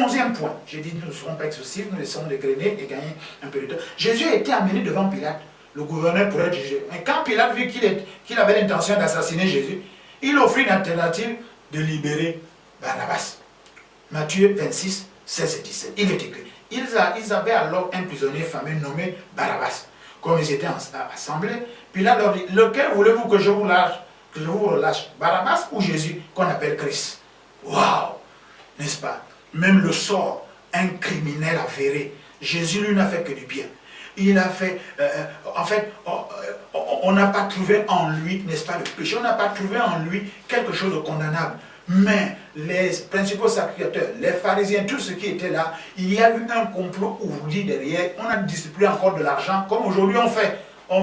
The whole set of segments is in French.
11e point. J'ai dit, nous ne serons pas exhaustifs, nous laissons dégrainer et gagner un peu de temps. Jésus a été amené devant Pilate, le gouverneur pour être jugé. Mais quand Pilate vit qu'il avait l'intention d'assassiner Jésus, il offrit une alternative de libérer Barnabas. Matthieu 26, 16 et 17. Il est écrit. Ils avaient alors un prisonnier fameux nommé Barabbas. Comme ils étaient assemblés, Pilate leur dit, lequel voulez-vous que je vous relâche, Barabbas ou Jésus, qu'on appelle Christ? Waouh! N'est-ce pas? Même le sort, un criminel avéré. Jésus, lui, n'a fait que du bien. Il a fait, en fait, on n'a pas trouvé en lui, n'est-ce pas, le péché, on n'a pas trouvé en lui quelque chose de condamnable. Mais les principaux sacrificateurs, les pharisiens, tous ceux qui étaient là, il y a eu un complot ouvrier derrière. On a distribué encore de l'argent, comme aujourd'hui on fait. On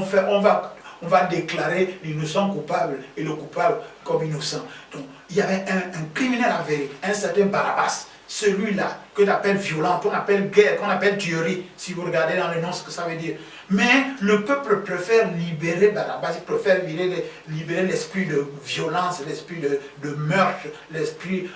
va déclarer l'innocent coupable et le coupable comme innocent. Donc, il y avait un criminel avéré, un certain Barabbas. Celui-là, que l'on appelle violent, qu'on appelle guerre, qu'on appelle tuerie, si vous regardez dans le nom ce que ça veut dire. Mais le peuple préfère libérer Barabbas, il préfère libérer l'esprit de violence, l'esprit de meurtre, l'esprit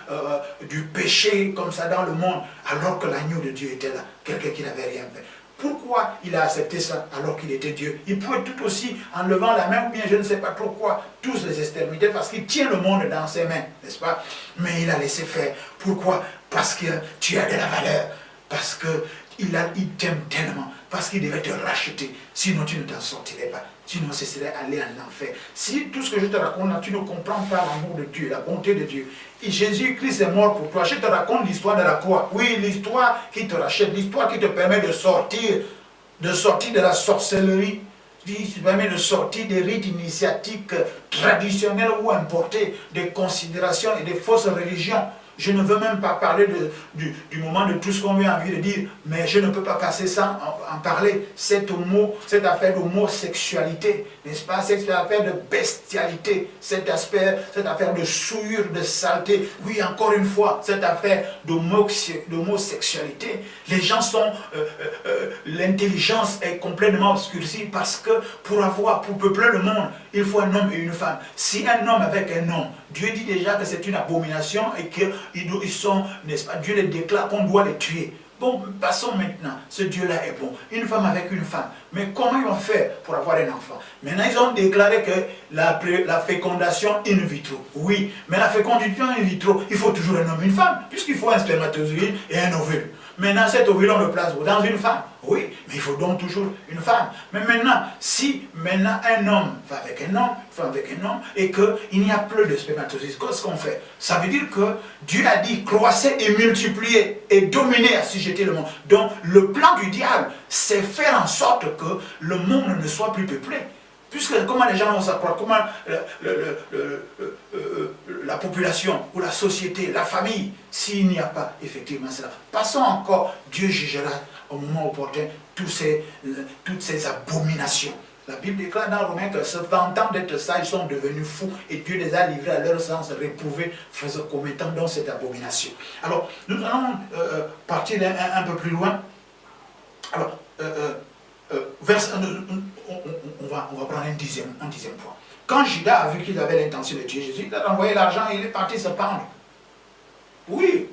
du péché comme ça dans le monde, alors que l'agneau de Dieu était là, quelqu'un qui n'avait rien fait. Pourquoi il a accepté ça alors qu'il était Dieu? Il pouvait tout aussi, en levant la main, ou bien je ne sais pas pourquoi, tous les exterminer, parce qu'il tient le monde dans ses mains, n'est-ce pas? Mais il a laissé faire. Pourquoi? Parce que tu as de la valeur, parce qu'il t'aime tellement, parce qu'il devait te racheter, sinon tu ne t'en sortirais pas, sinon ce serait aller en enfer. Si tout ce que je te raconte là, tu ne comprends pas l'amour de Dieu, la bonté de Dieu, et Jésus-Christ est mort pour toi, je te raconte l'histoire de la croix, oui, l'histoire qui te rachète, l'histoire qui te permet de sortir de la sorcellerie, qui te permet de sortir des rites initiatiques traditionnels ou importés, des considérations et des fausses religions. Je ne veux même pas parler du moment de tout ce qu'on a envie de dire, mais je ne peux pas passer sans en parler. Cette affaire d'homosexualité, n'est-ce pas? Cette affaire de bestialité, cette affaire de souillure, de saleté. Oui, encore une fois, cette affaire d'homosexualité. Les gens sont... l'intelligence est complètement obscurcie parce que pour peupler le monde, il faut un homme et une femme. Si un homme avec un homme, Dieu dit déjà que c'est une abomination et qu'ils sont, n'est-ce pas, Dieu les déclare qu'on doit les tuer. Bon, passons maintenant, ce Dieu-là est bon. Une femme avec une femme. Mais comment ils vont faire pour avoir un enfant? Maintenant, ils ont déclaré que la fécondation in vitro. Oui, mais la fécondation in vitro, il faut toujours un homme et une femme, puisqu'il faut un spermatozoïde et un ovule. Maintenant, cet ovule, on le place dans une femme. Oui, mais il faut donc toujours une femme. Mais maintenant, si maintenant un homme va avec un homme, une femme avec un homme, et qu'il n'y a plus de spermatozoïdes, qu'est-ce qu'on fait? Ça veut dire que Dieu a dit croissez et multipliez et dominez, assujettez le monde. Donc, le plan du diable, c'est faire en sorte que le monde ne soit plus peuplé. Puisque comment les gens vont s'accroître, comment la population ou la société, la famille, s'il n'y a pas effectivement cela. Passons encore, Dieu jugera au moment opportun toutes ces abominations. La Bible déclare dans Romains que se vantant d'être sages, ils sont devenus fous et Dieu les a livrés à leur sens réprouvé, commettant donc cette abomination. Alors, nous allons partir un peu plus loin. Alors, on va prendre un dixième point. Quand Judas a vu qu'il avait l'intention de tuer Jésus, il a renvoyé l'argent et il est parti se pendre. Oui,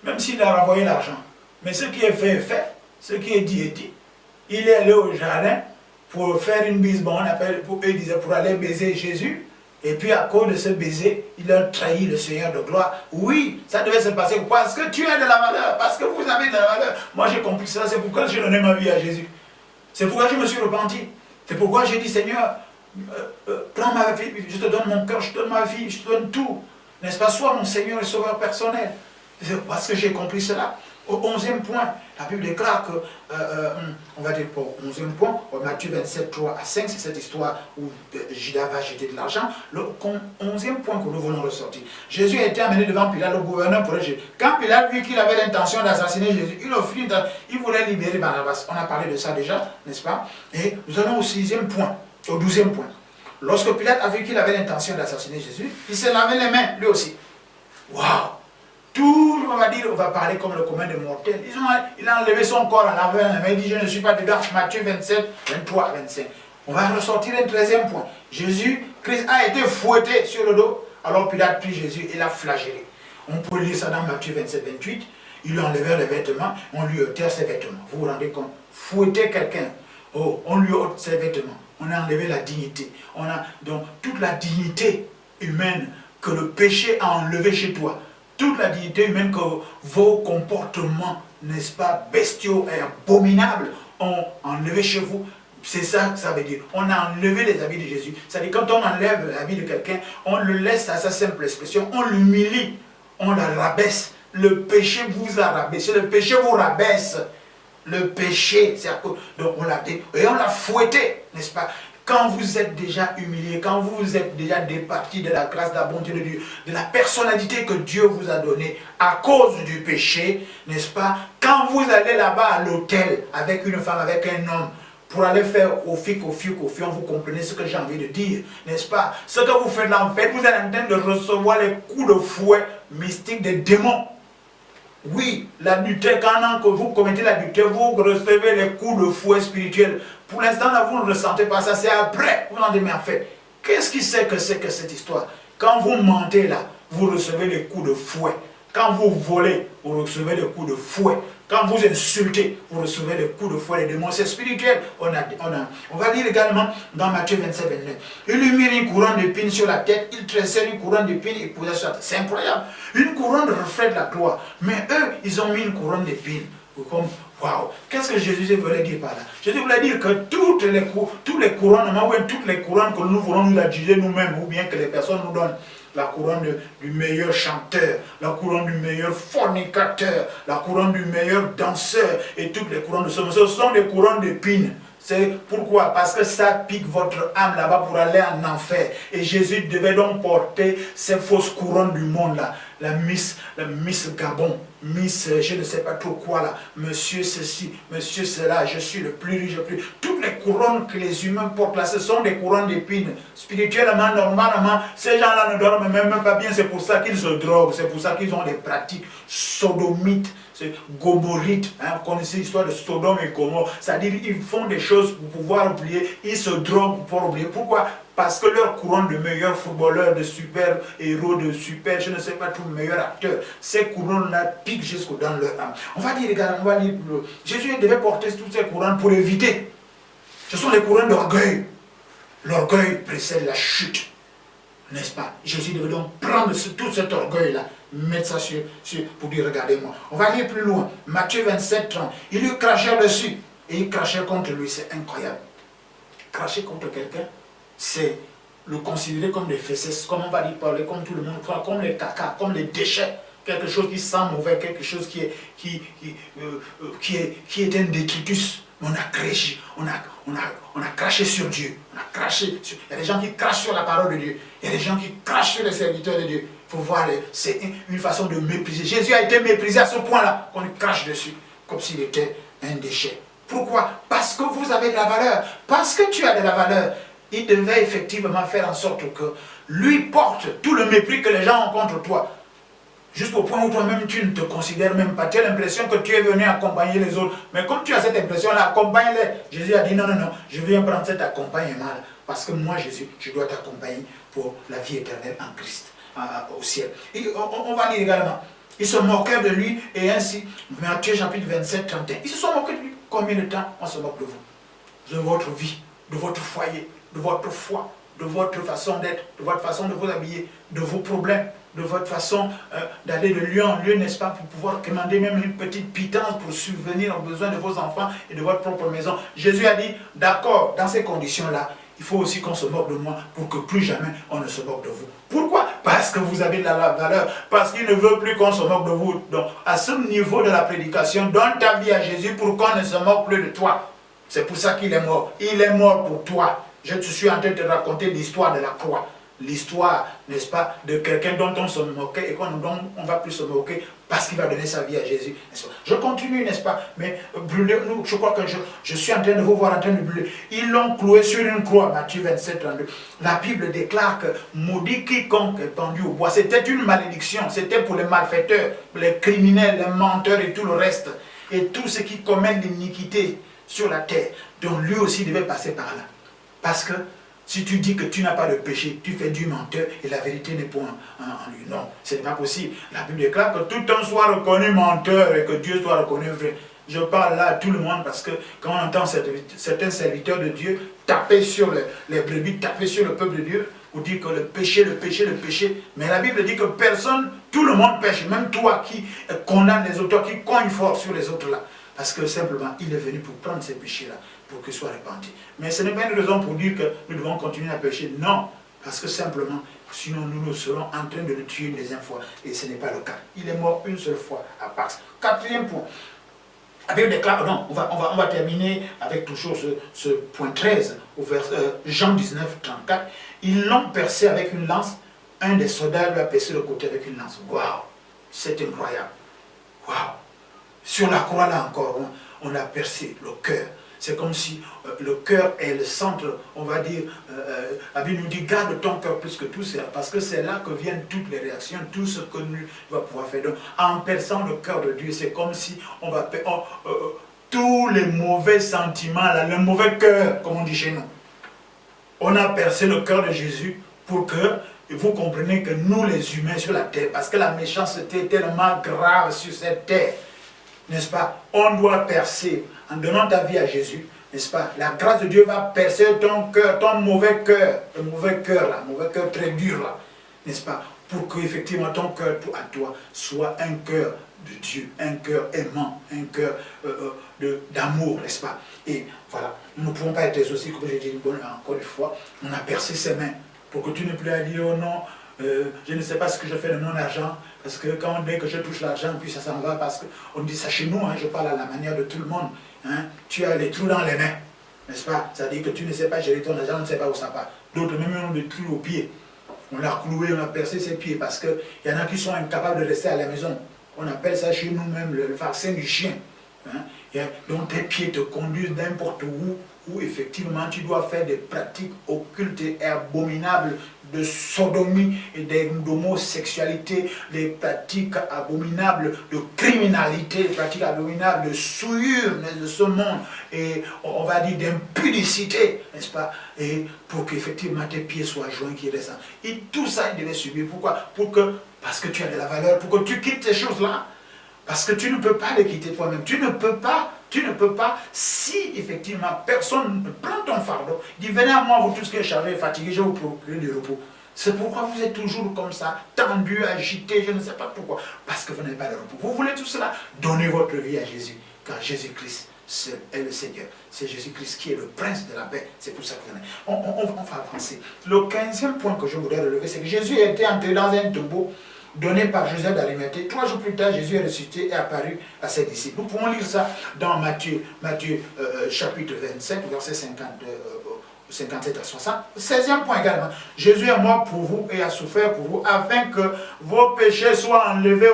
même s'il a renvoyé l'argent. Mais ce qui est fait est fait, ce qui est dit est dit. Il est allé au jardin pour faire une bise, bon, pour aller baiser Jésus. Et puis à cause de ce baiser, il a trahi le Seigneur de gloire. Oui, ça devait se passer parce que tu as de la valeur, parce que vous avez de la valeur. Moi j'ai compris cela, c'est pourquoi j'ai donné ma vie à Jésus. C'est pourquoi je me suis repenti. C'est pourquoi j'ai dit, Seigneur, prends ma vie, je te donne mon cœur, je te donne ma vie, je te donne tout. N'est-ce pas? Sois mon Seigneur et Sauveur personnel. C'est parce que j'ai compris cela. Au 11e point, la Bible déclare que, on va dire pour 11e point, Matthieu 27, 3 à 5, c'est cette histoire où Judas va jeter de l'argent. Le 11e point que nous voulons ressortir. Jésus a été amené devant Pilate, le gouverneur pour le juger. Quand Pilate vit qu'il avait l'intention d'assassiner Jésus, il voulait libérer Barabbas. On a parlé de ça déjà, n'est-ce pas? Et nous allons au 6e point, au 12e point. Lorsque Pilate a vu qu'il avait l'intention d'assassiner Jésus, il s'est lavé les mains, lui aussi. Waouh! Tout, on va parler comme le commun des mortels. Il a enlevé son corps en lavant les mains, il dit je ne suis pas dedans. Matthieu 27, 23 à 25. On va ressortir un 13e point. Jésus-Christ a été fouetté sur le dos, alors Pilate prit Jésus et l'a flagellé. On peut lire ça dans Matthieu 27, 28. Ils lui enlevèrent les vêtements, on lui ôtait ses vêtements. Vous vous rendez compte? Fouetter quelqu'un, oh, on lui ôte ses vêtements. On a enlevé la dignité. On a donc toute la dignité humaine que le péché a enlevé chez toi. Toute la dignité humaine que vos comportements, n'est-ce pas, bestiaux et abominables ont enlevé chez vous. C'est ça que ça veut dire. On a enlevé les habits de Jésus. C'est-à-dire quand on enlève l'habit de quelqu'un, on le laisse à sa simple expression, on l'humilie, on la rabaisse. Le péché vous a rabaissé, le péché vous rabaisse. Le péché, c'est à cause. Donc on l'a dit, et on l'a fouetté, n'est-ce pas? Quand vous êtes déjà humilié, quand vous êtes déjà départi de la grâce, de la bonté de Dieu, de la personnalité que Dieu vous a donnée à cause du péché, n'est-ce pas? Quand vous allez là-bas à l'hôtel avec une femme, avec un homme, pour aller faire au fic, vous comprenez ce que j'ai envie de dire, n'est-ce pas? Ce que vous faites là, en fait, vous êtes en train de recevoir les coups de fouet mystiques des démons. Oui, l'adultère, quand vous commettez l'adultère, vous recevez les coups de fouet spirituels. Pour l'instant, là, vous ne ressentez pas ça, c'est après. Vous en dites, mais en fait, qu'est-ce qui c'est que cette histoire? Quand vous mentez là, vous recevez les coups de fouet. Quand vous volez, vous recevez les coups de fouet. Quand vous insultez, vous recevez les coups de fouet, les démons. C'est spirituel. On va dire également dans Matthieu 27, 29. Il lui mit une couronne d'épines sur la tête, il tressait une couronne d'épines et posait sur la tête. C'est incroyable. Une couronne reflète la gloire. Mais eux, ils ont mis une couronne d'épines. Comme, waouh, qu'est-ce que Jésus voulait dire par là? Jésus voulait dire que tous les couronnements, ou toutes les couronnes que nous voulons nous adjuger nous-mêmes, ou bien que les personnes nous donnent, la couronne du meilleur chanteur, la couronne du meilleur fornicateur, la couronne du meilleur danseur, et toutes les couronnes de ce sont des couronnes d'épines. C'est pourquoi? Parce que ça pique votre âme là-bas pour aller en enfer. Et Jésus devait donc porter ces fausses couronnes du monde là. La Miss Gabon, Miss je ne sais pas trop quoi là, monsieur ceci, monsieur cela, je suis le plus riche, toutes les couronnes que les humains portent là, ce sont des couronnes d'épines. Spirituellement, normalement, ces gens-là ne dorment même pas bien, c'est pour ça qu'ils se droguent, c'est pour ça qu'ils ont des pratiques sodomites, gomorrites, hein, vous connaissez l'histoire de Sodome et Gomorrhe, c'est-à-dire ils font des choses pour pouvoir oublier, ils se droguent pour pouvoir oublier. Pourquoi? Parce que leur couronne de meilleurs footballeurs, de super héros, de super, je ne sais pas, tout meilleur acteur, ces couronnes-là piquent jusqu'au dans leur âme. On va dire, regarde, Jésus devait porter toutes ces couronnes pour éviter. Ce sont les couronnes d'orgueil. L'orgueil précède la chute, n'est-ce pas? Jésus devait donc prendre tout cet orgueil-là, mettre ça pour dire, regardez-moi. On va aller plus loin. Matthieu 27, 30. Ils lui crachèrent dessus et ils crachèrent contre lui. C'est incroyable. Cracher contre quelqu'un, c'est le considérer comme des fesses, comme on va dire parler, comme tout le monde croit, comme les caca, comme les déchets, quelque chose qui sent mauvais, quelque chose qui est un détritus. On a craché, on a craché sur Dieu, il y a des gens qui crachent sur la parole de Dieu, il y a des gens qui crachent sur les serviteurs de Dieu. Il faut voir, c'est une façon de mépriser. Jésus a été méprisé à ce point-là qu'on lui crache dessus, comme s'il était un déchet. Pourquoi? Parce que vous avez de la valeur, parce que tu as de la valeur. Il devait effectivement faire en sorte que lui porte tout le mépris que les gens ont contre toi. Jusqu'au point où toi-même tu ne te considères même pas. Tu as l'impression que tu es venu accompagner les autres. Mais comme tu as cette impression-là, accompagne-les. Jésus a dit non, je viens prendre cet accompagnement-là. Parce que moi, Jésus, je dois t'accompagner pour la vie éternelle en Christ, au ciel. Et on va lire également. Ils se moquèrent de lui et ainsi, Matthieu chapitre 27, 31. Ils se sont moqués de lui. Combien de temps on se moque de vous? De votre vie, de votre foyer, de votre foi, de votre façon d'être, de votre façon de vous habiller, de vos problèmes, de votre façon d'aller de lieu en lieu, n'est-ce pas, pour pouvoir demander même une petite pitance pour subvenir aux besoins de vos enfants et de votre propre maison. Jésus a dit, d'accord, dans ces conditions-là, il faut aussi qu'on se moque de moi pour que plus jamais on ne se moque de vous. Pourquoi? Parce que vous avez de la valeur, parce qu'il ne veut plus qu'on se moque de vous. Donc, à ce niveau de la prédication, donne ta vie à Jésus pour qu'on ne se moque plus de toi. C'est pour ça qu'il est mort. Il est mort pour toi. Je te suis en train de te raconter l'histoire de la croix. L'histoire, n'est-ce pas, de quelqu'un dont on se moquait et dont on ne va plus se moquer parce qu'il va donner sa vie à Jésus. Je continue, n'est-ce pas, mais brûler, je crois que je suis en train de vous voir en train de brûler. Ils l'ont cloué sur une croix, Matthieu 27, 32. La Bible déclare que maudit quiconque est pendu au bois. C'était une malédiction, c'était pour les malfaiteurs, les criminels, les menteurs et tout le reste. Et tous ceux qui commettent l'iniquité sur la terre. Donc lui aussi devait passer par là. Parce que Si tu dis que tu n'as pas de péché, tu fais du menteur et la vérité n'est pas en lui. Non, ce n'est pas possible. La Bible déclare que tout un soit reconnu menteur et que Dieu soit reconnu vrai. Je parle là à tout le monde parce que quand on entend certains serviteurs de Dieu taper sur les brebis, taper sur le peuple de Dieu, ou dire que le péché, le péché, le péché. Mais la Bible dit que personne, tout le monde pêche, même toi qui condamne les autres, toi qui cogne fort sur les autres là. Parce que simplement, il est venu pour prendre ces péchés-là, pour qu'ils soient répandus. Mais ce n'est pas une raison pour dire que nous devons continuer à pécher. Non, parce que simplement, sinon nous serons en train de le tuer une deuxième fois. Et ce n'est pas le cas. Il est mort une seule fois à Pâques. Quatrième point. La Bible déclare, non, on va terminer avec toujours ce point 13, au Jean 19, 34. Ils l'ont percé avec une lance, un des soldats lui a percé le côté avec une lance. Waouh, c'est incroyable. Waouh. Sur la croix là encore, on a percé le cœur. C'est comme si le cœur est le centre, on va dire, la Bible nous dit, garde ton cœur plus que tout, parce que c'est là que viennent toutes les réactions, tout ce que nous va pouvoir faire. Donc, en perçant le cœur de Dieu, c'est comme si on va tous les mauvais sentiments, là, le mauvais cœur, comme on dit chez nous. On a percé le cœur de Jésus pour que vous compreniez que nous, les humains sur la terre, parce que la méchanceté est tellement grave sur cette terre, n'est-ce pas? On doit percer, en donnant ta vie à Jésus, n'est-ce pas? La grâce de Dieu va percer ton cœur, ton mauvais cœur, le mauvais cœur là, mauvais cœur très dur là, n'est-ce pas? Pour que effectivement ton cœur à toi soit un cœur de Dieu, un cœur aimant, un cœur d'amour, n'est-ce pas? Et voilà, nous ne pouvons pas être aussi, comme j'ai dit encore une fois, on a percé ses mains, pour que tu ne puisses dire, oh non, je ne sais pas ce que je fais de mon argent, parce que dès que je touche l'argent, puis ça s'en va, parce qu'on dit ça chez nous, hein, je parle à la manière de tout le monde, hein, tu as les trous dans les mains, n'est-ce pas? C'est-à-dire que tu ne sais pas gérer ton argent, on ne sait pas où ça part. D'autres même ont des trous aux pieds. On l'a cloué, on a percé ses pieds, parce qu'il y en a qui sont incapables de rester à la maison. On appelle ça chez nous même le vaccin du chien. Hein? Donc tes pieds te conduisent n'importe où effectivement tu dois faire des pratiques occultes et abominables de sodomie et d'homosexualité, des pratiques abominables de criminalité, des pratiques abominables de souillure de ce monde, et on va dire d'impudicité, n'est-ce pas? Et pour qu'effectivement tes pieds soient joints, qui descendent. Et tout ça, il devait subir. Pourquoi? Parce que tu as de la valeur, pour que tu quittes ces choses-là. Parce que tu ne peux pas les quitter toi-même. Tu ne peux pas, si effectivement personne ne prend ton fardeau, dit venez à moi, vous tous qui êtes chargés et fatigués, je vais vous procurer du repos. C'est pourquoi vous êtes toujours comme ça, tendu, agité, je ne sais pas pourquoi. Parce que vous n'avez pas de repos. Vous voulez tout cela? Donnez votre vie à Jésus, car Jésus-Christ est le Seigneur. C'est Jésus-Christ qui est le prince de la paix. C'est pour ça que vous en êtes. On va avancer. Le 15e point que je voudrais relever, c'est que Jésus a été entré dans un tombeau donné par Joseph d'Arimathée. 3 jours plus tard, Jésus est ressuscité et apparu à ses disciples. Nous pouvons lire ça dans Matthieu chapitre 27, verset 57 à 60. 16e point également. Jésus est mort pour vous et a souffert pour vous, afin que vos péchés soient enlevés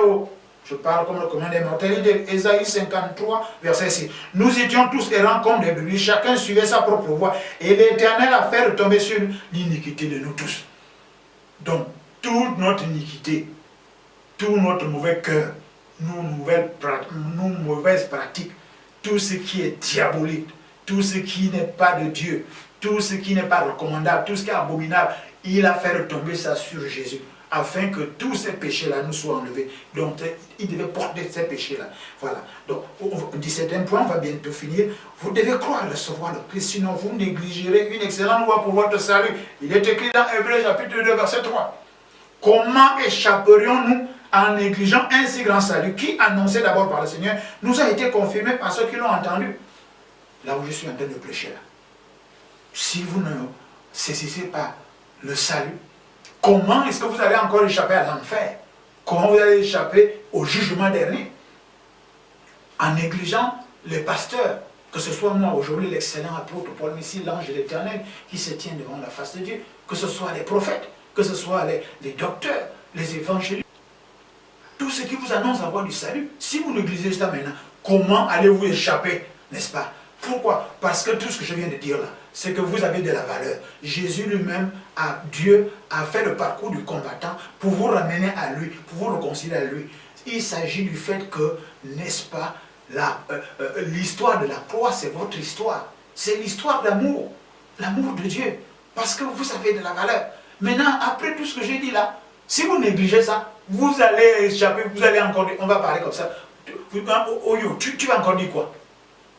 Je parle comme le commun des mortels. Ésaïe 53, verset 6. Nous étions tous errants comme des brebis, chacun suivait sa propre voie, et l'Éternel a fait retomber sur l'iniquité de nous tous. Donc, toute notre iniquité, tout notre mauvais cœur, nos mauvaises pratiques, tout ce qui est diabolique, tout ce qui n'est pas de Dieu, tout ce qui n'est pas recommandable, tout ce qui est abominable, il a fait retomber ça sur Jésus, afin que tous ces péchés-là nous soient enlevés. Donc, il devait porter ces péchés-là. Voilà. Donc, au 17e point, on va bientôt finir. Vous devez croire recevoir le Christ, sinon vous négligerez une excellente loi pour votre salut. Il est écrit dans Hébreux chapitre 2, verset 3. Comment échapperions-nous en négligeant un si grand salut qui, annoncé d'abord par le Seigneur, nous a été confirmé par ceux qui l'ont entendu? Là où je suis en train de prêcher là. Si vous ne saisissez pas le salut, comment est-ce que vous allez encore échapper à l'enfer? Comment vous allez échapper au jugement dernier? En négligeant les pasteurs, que ce soit moi aujourd'hui, l'excellent apôtre Paul, mais ici l'ange de l'Éternel qui se tient devant la face de Dieu, que ce soit les prophètes, que ce soit les docteurs, les évangélistes, tout ce qui vous annonce avoir du salut. Si vous négligez ça maintenant, comment allez-vous échapper, n'est-ce pas? Pourquoi? Parce que tout ce que je viens de dire là, c'est que vous avez de la valeur. Jésus lui-même, Dieu, a fait le parcours du combattant pour vous ramener à lui, pour vous réconcilier à lui. Il s'agit du fait que, n'est-ce pas, l'histoire de la croix, c'est votre histoire. C'est l'histoire d'amour, l'amour de Dieu. Parce que vous avez de la valeur. Maintenant, après tout ce que j'ai dit là, si vous négligez ça, vous allez échapper, vous allez encore dire, on va parler comme ça. Tu vas encore dire quoi?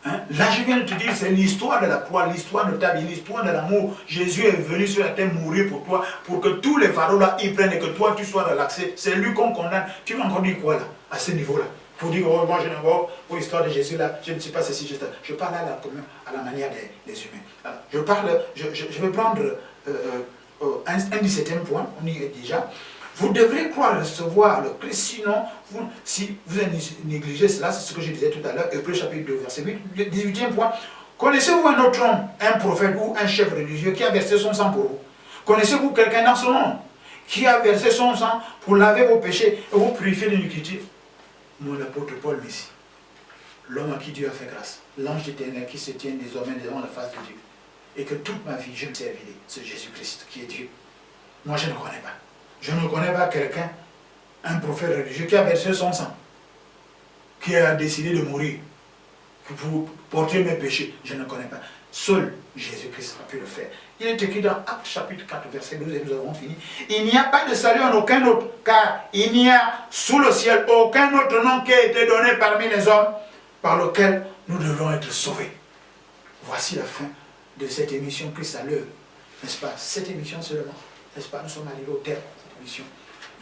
Hein? Là, je viens de te dire, c'est l'histoire de la croix, l'histoire de ta vie, l'histoire de l'amour. Jésus est venu sur la terre mourir pour toi, pour que tous les fardeaux là, ils prennent et que toi, tu sois relaxé. C'est lui qu'on condamne. Tu vas encore dire quoi là, à ce niveau-là? Pour dire, oh, moi je ne vois pour l'histoire de Jésus là, je ne sais pas ceci, je parle à la manière des humains. Alors, je vais prendre un 17e point, on y est déjà. Vous devrez croire recevoir le Christ, sinon, si vous négligez cela, c'est ce que je disais tout à l'heure, Hébreux chapitre 2, verset 8, le 18e point. Connaissez-vous un autre homme, un prophète ou un chef religieux qui a versé son sang pour vous? Connaissez-vous quelqu'un dans ce monde qui a versé son sang pour laver vos péchés et vous purifier de l'iniquité? Moi, l'apôtre Paul Messie, l'homme à qui Dieu a fait grâce, l'ange éternel qui se tient désormais devant la face de Dieu, et que toute ma vie je me servirai, c'est Jésus-Christ qui est Dieu. Moi, je ne connais pas. Je ne connais pas quelqu'un, un prophète religieux qui a versé son sang, qui a décidé de mourir pour porter mes péchés. Je ne connais pas. Seul Jésus-Christ a pu le faire. Il est écrit dans Actes chapitre 4, verset 12, et nous avons fini. Il n'y a pas de salut en aucun autre, car il n'y a sous le ciel aucun autre nom qui a été donné parmi les hommes par lequel nous devons être sauvés. Voici la fin de cette émission Christ à l'œuvre. N'est-ce pas? Cette émission seulement. N'est-ce pas? Nous sommes arrivés au terme de cette émission.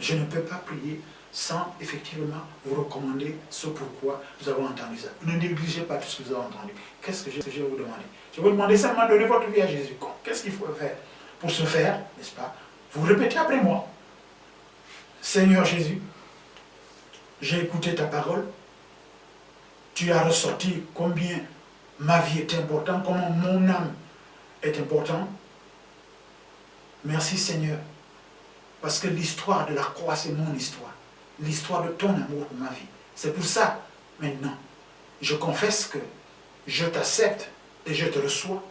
Je ne peux pas prier sans effectivement vous recommander ce pourquoi nous avons entendu ça. Ne négligez pas tout ce que vous avez entendu. Qu'est-ce que je vais vous demander? Je vais vous demander seulement de donner votre vie à Jésus. Qu'est-ce qu'il faut faire? Pour ce faire, n'est-ce pas? Vous répétez après moi. Seigneur Jésus, j'ai écouté ta parole. Tu as ressorti combien ma vie est importante, comment mon âme est importante. Merci Seigneur, parce que l'histoire de la croix, c'est mon histoire. L'histoire de ton amour pour ma vie. C'est pour ça, maintenant, je confesse que je t'accepte et je te reçois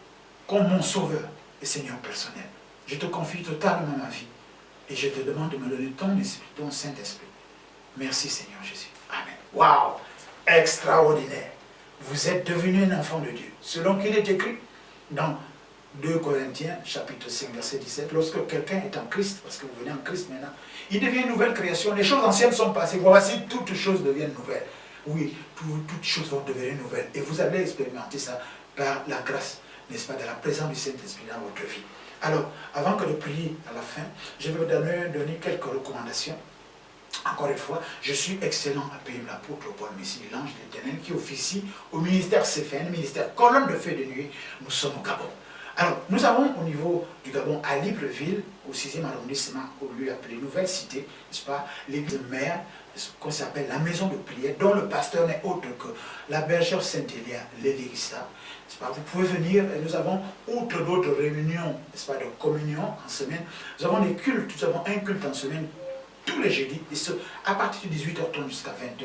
comme mon sauveur et Seigneur personnel. Je te confie totalement ma vie et je te demande de me donner ton esprit, ton Saint-Esprit. Merci Seigneur Jésus. Amen. Waouh! Extraordinaire. Vous êtes devenu un enfant de Dieu. Selon qu'il est écrit dans 2 Corinthiens, chapitre 5, verset 17, lorsque quelqu'un est en Christ, parce que vous venez en Christ maintenant, il devient une nouvelle création. Les choses anciennes sont passées. Voici, toutes choses deviennent nouvelles. Oui, toutes choses vont devenir nouvelles. Et vous allez expérimenter ça par la grâce, n'est-ce pas, de la présence du Saint-Esprit dans votre vie. Alors, avant que de prier à la fin, je vais vous donner quelques recommandations. Encore une fois, je suis excellent à payer l'apôtre Paul Messie, l'ange de l'Éternel, qui officie au ministère CFN, ministère colonne de feu de nuit. Nous sommes au Gabon. Alors, nous avons au niveau du Gabon, à Libreville, au 6e arrondissement, au lieu appelé Nouvelle Cité, n'est-ce pas, l'église mère, qu'on s'appelle la maison de prière, dont le pasteur n'est autre que la bergère Saint-Élia Lévérista, n'est-ce pas. Vous pouvez venir, et nous avons, outre d'autres réunions, n'est-ce pas, de communion en semaine, nous avons des cultes, nous avons un culte en semaine, tous les jeudis, et ce, à partir de 18h30 jusqu'à 20h.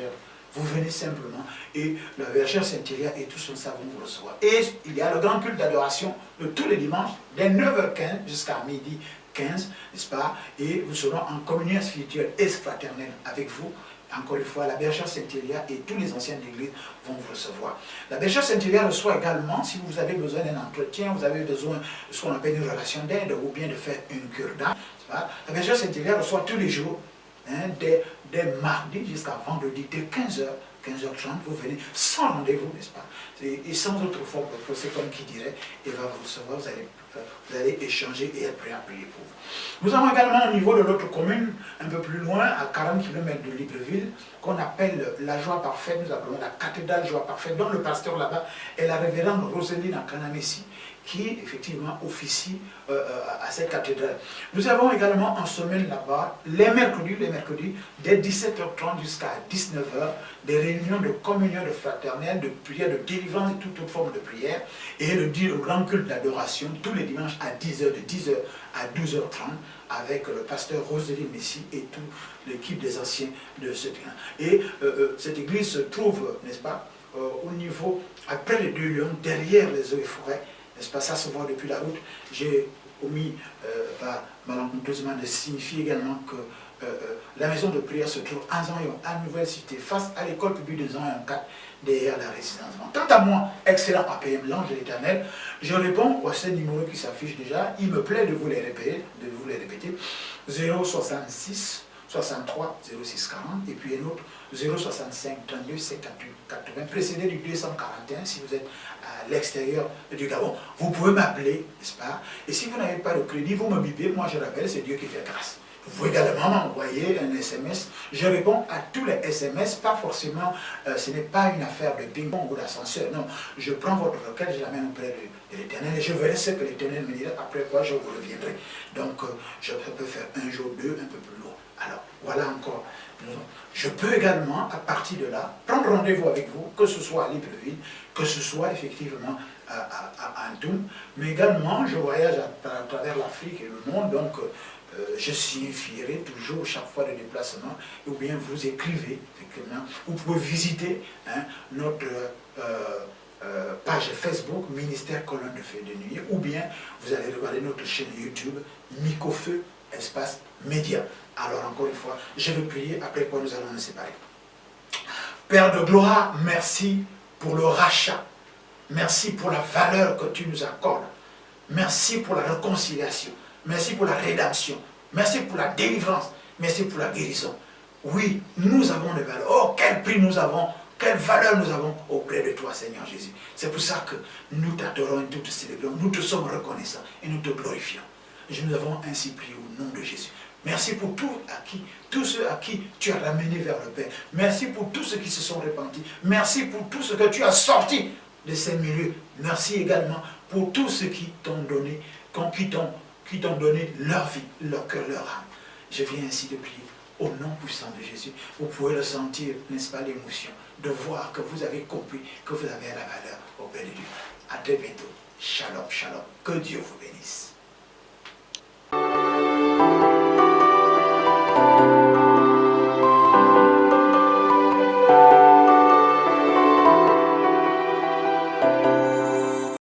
Vous venez simplement et la bergère Saint-Élia et tout son savon vous recevoir. Et il y a le grand culte d'adoration de tous les dimanches, dès 9h15 jusqu'à midi 15, n'est-ce pas? Et nous serons en communion spirituelle et fraternelle avec vous. Encore une fois, la bergère Saint-Élia et tous les anciens de l'église vont vous recevoir. La bergère Saint-Élia reçoit également, si vous avez besoin d'un entretien, vous avez besoin de ce qu'on appelle une relation d'aide ou bien de faire une cure d'âme. La bergère Saint-Élia reçoit tous les jours, dès mardi jusqu'à vendredi, dès 15h, 15h30, vous venez sans rendez-vous, n'est-ce pas? Et sans autre forme de procès, comme qui dirait, et va vous recevoir, vous allez échanger et être prêt à prier pour vous. Nous avons également au niveau de notre commune, un peu plus loin, à 40 km de Libreville, qu'on appelle la Joie Parfaite, nous appelons la cathédrale Joie Parfaite, dont le pasteur là-bas est la révérende Roseline Akanamessi, qui effectivement officie à cette cathédrale. Nous avons également en semaine là-bas, les mercredis, dès 17h30 jusqu'à 19h, des réunions de communion, de fraternelle, de prière, de délivrance et toute autre forme de prière, et le grand culte d'adoration tous les dimanches à 10h, de 10h à 12h30, avec le pasteur Roseline Messi et toute l'équipe des anciens de ce terrain. Et cette église se trouve, n'est-ce pas, au niveau, après les deux lions, derrière les eaux et forêts, n'est-ce pas, ça se voit depuis la route. J'ai omis malencontreusement de signifier également que la maison de prière se trouve à Zion, à Nouvelle Cité, face à l'école publique de Zion 4, derrière la résidence. Quant à moi, excellent APM, l'ange de l'Éternel, je réponds à ces numéros qui s'affichent déjà. Il me plaît de vous les répéter. 066 63 06 40 et puis un autre 065 32 58 80, précédé du 241 si vous êtes à l'extérieur du Gabon. Vous pouvez m'appeler, n'est-ce pas? Et si vous n'avez pas de crédit, vous me bipez, moi je rappelle, c'est Dieu qui fait grâce. Vous pouvez également m'envoyer un SMS. Je réponds à tous les SMS, pas forcément, ce n'est pas une affaire de ping-pong ou d'ascenseur. Non, je prends votre requête, je l'amène auprès de l'Éternel et je verrai ce que l'Éternel me dira, après quoi je vous reviendrai. Donc, je peux faire un jour, deux, un peu plus lourd. Alors, voilà encore. Je peux également, à partir de là, prendre rendez-vous avec vous, que ce soit à Libreville, que ce soit effectivement à Antoum, mais également, je voyage à travers l'Afrique et le monde, donc je signifierai toujours chaque fois de déplacement, ou bien vous écrivez, effectivement, vous pouvez visiter notre page Facebook, Ministère Colonne de Feu de Nuit, ou bien vous allez regarder notre chaîne YouTube, Micofeu, espace média. Alors encore une fois, je vais prier, après quoi nous allons nous séparer. Père de gloire, merci pour le rachat. Merci pour la valeur que tu nous accordes. Merci pour la réconciliation. Merci pour la rédemption. Merci pour la délivrance. Merci pour la guérison. Oui, nous avons des valeurs. Oh, quel prix nous avons, quelle valeur nous avons auprès de toi, Seigneur Jésus. C'est pour ça que nous t'adorons et nous te célébrons. Nous te sommes reconnaissants et nous te glorifions. Et nous avons ainsi prié au nom de Jésus. Merci pour tous ceux à qui tu as ramené vers le Père. Merci pour tous ceux qui se sont repentis. Merci pour tout ce que tu as sorti de ces milieux. Merci également pour tous ceux qui t'ont donné, qui t'ont donné leur vie, leur cœur, leur âme. Je viens ainsi de prier au nom puissant de Jésus. Vous pouvez le sentir, n'est-ce pas, l'émotion, de voir que vous avez compris, que vous avez la valeur auprès de Dieu. À très bientôt. Shalom, shalom. Que Dieu vous bénisse.